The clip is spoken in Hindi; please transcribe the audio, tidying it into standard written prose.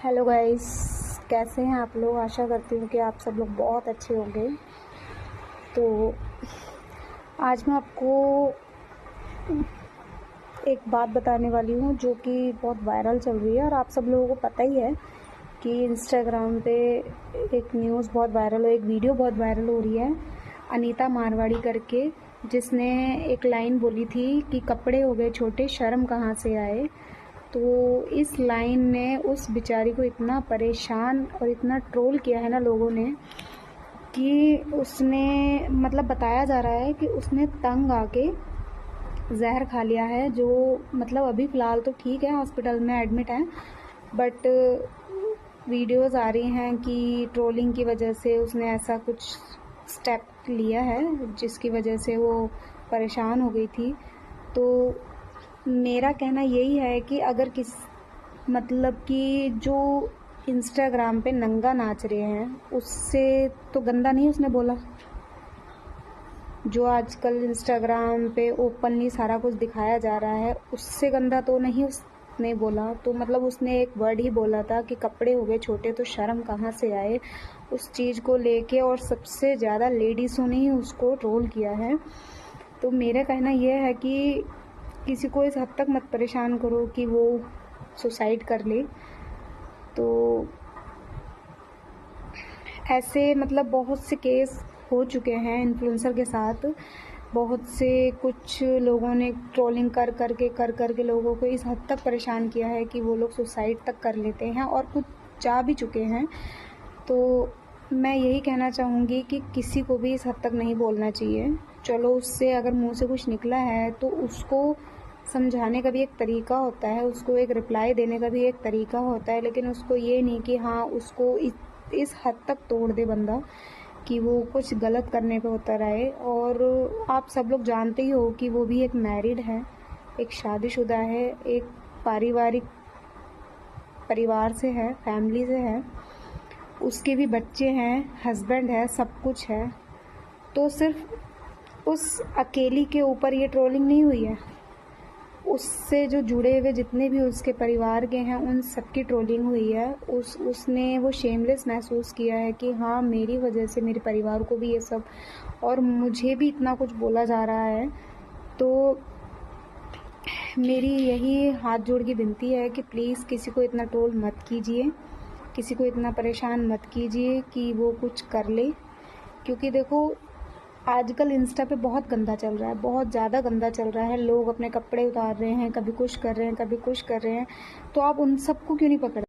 हेलो गाइस, कैसे हैं आप लोग। आशा करती हूँ कि आप सब लोग बहुत अच्छे होंगे। तो आज मैं आपको एक बात बताने वाली हूँ जो कि बहुत वायरल चल रही है और आप सब लोगों को पता ही है कि इंस्टाग्राम पे एक न्यूज़ बहुत वायरल एक वीडियो बहुत वायरल हो रही है अनीता मारवाड़ी करके, जिसने एक लाइन बोली थी कि कपड़े हो गए छोटे शर्म कहाँ से आए। तो इस लाइन ने उस बेचारी को इतना परेशान और इतना ट्रोल किया है ना लोगों ने, कि उसने मतलब बताया जा रहा है कि उसने तंग आके जहर खा लिया है। जो मतलब अभी फ़िलहाल तो ठीक है, हॉस्पिटल में एडमिट है, बट वीडियोज़ आ रही हैं कि ट्रोलिंग की वजह से उसने ऐसा कुछ स्टेप लिया है जिसकी वजह से वो परेशान हो गई थी। तो मेरा कहना यही है कि अगर मतलब कि जो इंस्टाग्राम पे नंगा नाच रहे हैं उससे तो गंदा नहीं उसने बोला। जो आजकल इंस्टाग्राम पे ओपनली सारा कुछ दिखाया जा रहा है उससे गंदा तो नहीं उसने बोला। तो मतलब उसने एक वर्ड ही बोला था कि कपड़े हो गए छोटे तो शर्म कहाँ से आए, उस चीज़ को लेके, और सबसे ज़्यादा लेडीज़ों ने ही उसको ट्रोल किया है। तो मेरा कहना यह है कि किसी को इस हद तक मत परेशान करो कि वो सुसाइड कर ले। तो ऐसे मतलब बहुत से केस हो चुके हैं इन्फ्लुएंसर के साथ। बहुत से कुछ लोगों ने ट्रोलिंग कर के लोगों को इस हद तक परेशान किया है कि वो लोग सुसाइड तक कर लेते हैं और कुछ जा भी चुके हैं। तो मैं यही कहना चाहूँगी कि किसी को भी इस हद तक नहीं बोलना चाहिए। चलो, उससे अगर मुंह से कुछ निकला है तो उसको समझाने का भी एक तरीका होता है, उसको एक रिप्लाई देने का भी एक तरीका होता है, लेकिन उसको ये नहीं कि हाँ उसको इस हद तक तोड़ दे बंदा कि वो कुछ गलत करने पे उतर आए। और आप सब लोग जानते ही हो कि वो भी एक मैरिड है, एक शादीशुदा है, एक पारिवारिक परिवार से है, फैमिली से है, उसके भी बच्चे हैं, हस्बैंड है, सब कुछ है। तो सिर्फ उस अकेली के ऊपर ये ट्रोलिंग नहीं हुई है, उससे जो जुड़े हुए जितने भी उसके परिवार के हैं उन सबकी ट्रोलिंग हुई है। उसने वो शेमलेस महसूस किया है कि हाँ मेरी वजह से मेरे परिवार को भी ये सब, और मुझे भी इतना कुछ बोला जा रहा है। तो मेरी यही हाथ जोड़ की विनती है कि प्लीज़ किसी को इतना ट्रोल मत कीजिए, किसी को इतना परेशान मत कीजिए कि वो कुछ कर ले। क्योंकि देखो आजकल इंस्टा पे बहुत गंदा चल रहा है, बहुत ज़्यादा गंदा चल रहा है। लोग अपने कपड़े उतार रहे हैं, कभी कुछ कर रहे हैं, कभी कुछ कर रहे हैं। तो आप उन सबको क्यों नहीं पकड़